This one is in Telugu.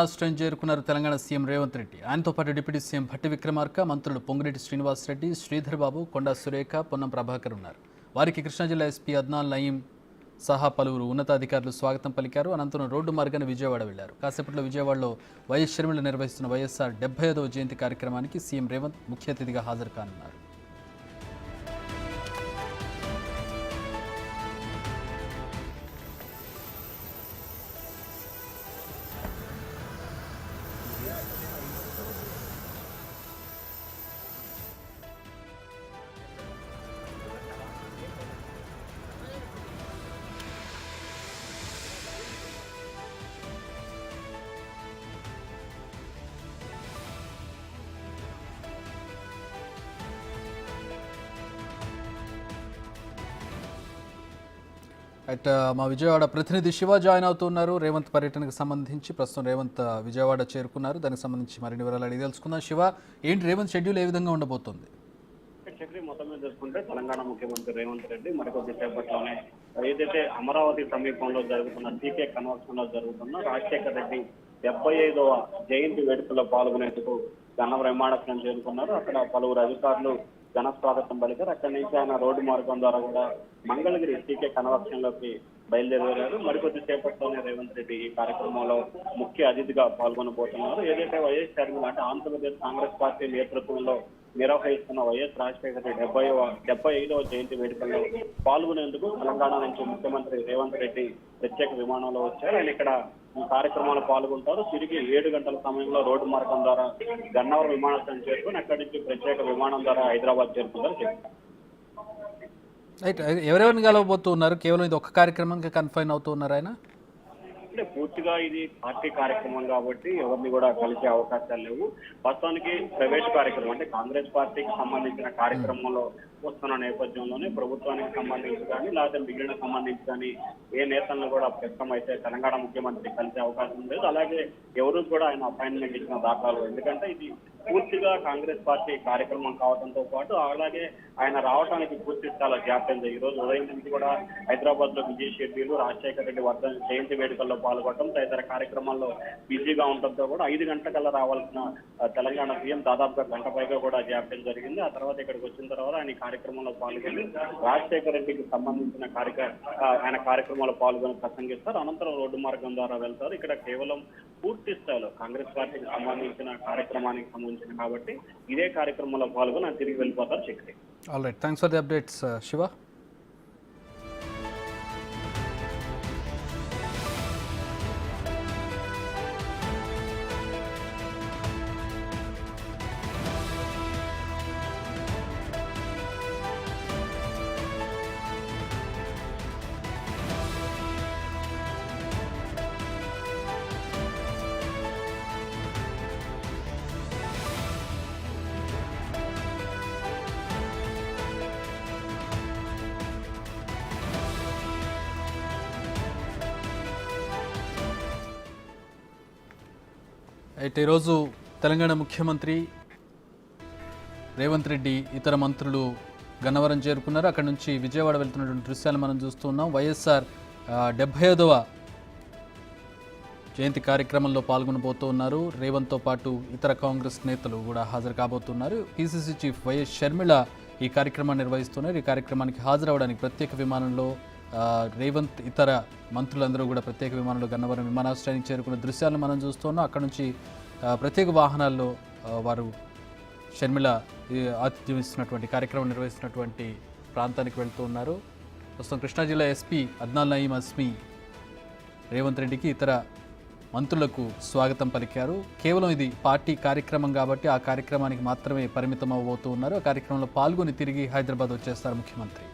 రాష్ట్రం చేరుకున్నారు తెలంగాణ సీఎం రేవంత్ రెడ్డి. ఆయనతో పాటు డిప్యూటీ సీఎం భట్టి విక్రమార్క, మంత్రులు పొంగులేటి శ్రీనివాసరెడ్డి, శ్రీధర్ బాబు, కొండా సురేఖ, పొన్నం ప్రభాకర్ ఉన్నారు. వారికి కృష్ణా జిల్లా ఎస్పీ అద్నాన్ నయీం సహా పలువురు ఉన్నతాధికారులు స్వాగతం పలికారు. అనంతరం రోడ్డు మార్గాన విజయవాడ వెళ్లారు. కాసేపట్లో విజయవాడలో వైఎస్ షర్మిల నిర్వహిస్తున్న వైఎస్ఆర్ 75వ జయంతి కార్యక్రమానికి సీఎం రేవంత్ ముఖ్య అతిథిగా హాజరు కానున్నారు. అయితే మా విజయవాడ ప్రతినిధి శివ జాయిన్ అవుతున్నారు. రేవంత్ పర్యటనకు సంబంధించి ప్రస్తుతం రేవంత్ విజయవాడ చేరుకున్నారు. దానికి సంబంధించి మరిన్ని వివరాలు అడిగి తెలుసుకుందాం. శివ, ఏంటి రేవంత్ షెడ్యూల్ ఏ విధంగా ఉండబోతోంది? మొత్తం మీద చూసుకుంటే తెలంగాణ ముఖ్యమంత్రి రేవంత్ రెడ్డి మరికొద్ది సేపట్లోనే ఏదైతే అమరావతి సమీపంలో జరుగుతున్న టీకే కన్వర్షన్ లో జరుగుతున్న రాజశేఖర రెడ్డి 75వ జయంతి వేడుకల్లో పాల్గొనేందుకు గన్నవరం విమానాశ్రయం చేరుకున్నారు. అక్కడ పలువురు అధికారులు ఘన స్వాగతం పలికారు. అక్కడి నుంచి ఆయన రోడ్డు మార్గం ద్వారా కూడా మంగళగిరి టీకే కన్వర్షన్ లోకి బయలుదేరారు. మరికొద్ది సేపట్లోనే రేవంత్ రెడ్డి ఈ కార్యక్రమంలో ముఖ్య అతిథిగా పాల్గొనబోతున్నారు. ఏదైతే వైఎస్ షర్మిల అంటే ఆంధ్రప్రదేశ్ కాంగ్రెస్ పార్టీ నేతృత్వంలో నిర్వహిస్తున్న వైఎస్ రాజశేఖర రెడ్డి 75వ జయంతి వేడుకల్లో పాల్గొనేందుకు తెలంగాణ నుంచి ముఖ్యమంత్రి రేవంత్ రెడ్డి ప్రత్యేక విమానంలో వచ్చారు. ఆయన ఇక్కడ ఈ కార్యక్రమాలు పాల్గొంటారు. తిరిగి 7 గంటల సమయంలో రోడ్డు మార్గం ద్వారా గన్నవరం విమానాశ్రయం చేరుకుని అక్కడి నుంచి ప్రత్యేక విమానం ద్వారా హైదరాబాద్ చేరుకుంటారు. ఎవరెవరిని కలవబోతున్నారు? కేవలం ఇది ఒక్క కార్యక్రమంగా కన్ఫైన్ అవుతూ ఉన్నారు ఆయన? అంటే పూర్తిగా ఇది పార్టీ కార్యక్రమం కాబట్టి ఎవరిని కూడా కలిసే అవకాశాలు లేవు. వాస్తవానికి ప్రైవేట్ కార్యక్రమం అంటే కాంగ్రెస్ పార్టీకి సంబంధించిన కార్యక్రమంలో వస్తున్న నేపథ్యంలోనే ప్రభుత్వానికి సంబంధించి కానీ లేకపోతే మిగిలిన సంబంధించి కానీ ఏ నేతలను కూడా ప్రస్తుతం అయితే తెలంగాణ ముఖ్యమంత్రి కలిసే అవకాశం లేదు. అలాగే ఎవరు కూడా ఆయన అపాయింట్మెంట్ ఇచ్చిన దాఖలు. ఎందుకంటే ఇది పూర్తిగా కాంగ్రెస్ పార్టీ కార్యక్రమం కావడంతో పాటు అలాగే ఆయన రావడానికి పూర్తి చాలా జాప్యం. ఈ రోజు ఉదయం నుంచి కూడా హైదరాబాద్ లో బిజీ షెడ్యూల్, రాజశేఖర రెడ్డి జయంతి వేడుకల్లో పాల్గొనడం తదితర కార్యక్రమాల్లో బిజీగా ఉండటంతో కూడా 5 గంటలకల్లా రావాల్సిన తెలంగాణ సీఎం దాదాపుగా గంట పైగా కూడా జాప్యం జరిగింది. ఆ తర్వాత ఇక్కడికి వచ్చిన తర్వాత ఆయన కార్యక్రమంలో పాల్గొని రాజశేఖర రెడ్డికి సంబంధించిన ఆయన కార్యక్రమంలో పాల్గొని ప్రసంగిస్తారు. అనంతరం రోడ్డు మార్గం ద్వారా వెళ్తారు. ఇక్కడ కేవలం పూర్తి స్థాయిలో కాంగ్రెస్ పార్టీకి సంబంధించిన కార్యక్రమానికి సంబంధించిన కాబట్టి ఇదే కార్యక్రమంలో పాల్గొని ఆయన తిరిగి వెళ్ళిపోతారు. Chakri. All right, thanks for the updates Shiva. అయితే ఈరోజు తెలంగాణ ముఖ్యమంత్రి రేవంత్ రెడ్డి ఇతర మంత్రులు గన్నవరం చేరుకున్నారు. అక్కడ నుంచి విజయవాడ వెళ్తున్నటువంటి దృశ్యాలు మనం చూస్తున్నాం. వైఎస్ఆర్ 75వ జయంతి కార్యక్రమంలో పాల్గొనబోతూ ఉన్నారు. రేవంత్తో పాటు ఇతర కాంగ్రెస్ నేతలు కూడా హాజరు కాబోతున్నారు. పిసిసి చీఫ్ వైఎస్ షర్మిల ఈ కార్యక్రమాన్ని నిర్వహిస్తున్నారు. ఈ కార్యక్రమానికి హాజరవడానికి ప్రత్యేక విమానంలో రేవంత్ ఇతర మంత్రులందరూ కూడా ప్రత్యేక విమానంలో గన్నవరం విమానాశ్రయానికి చేరుకున్న దృశ్యాలను మనం చూస్తున్నాం. అక్కడ నుంచి ప్రత్యేక వాహనాల్లో వారు షర్మిల ఆతిథ్యం ఇస్తున్నటువంటి కార్యక్రమం నిర్వహిస్తున్నటువంటి ప్రాంతానికి వెళ్తూ ఉన్నారు. ప్రస్తుతం కృష్ణా జిల్లా ఎస్పీ అద్నాన్ నయీం అస్మీ రేవంత్ రెడ్డికి ఇతర మంత్రులకు స్వాగతం పలికారు. కేవలం ఇది పార్టీ కార్యక్రమం కాబట్టి ఆ కార్యక్రమానికి మాత్రమే పరిమితం అవ్వబోతూ ఉన్నారు. ఆ కార్యక్రమంలో పాల్గొని తిరిగి హైదరాబాద్ వచ్చేస్తారు ముఖ్యమంత్రి.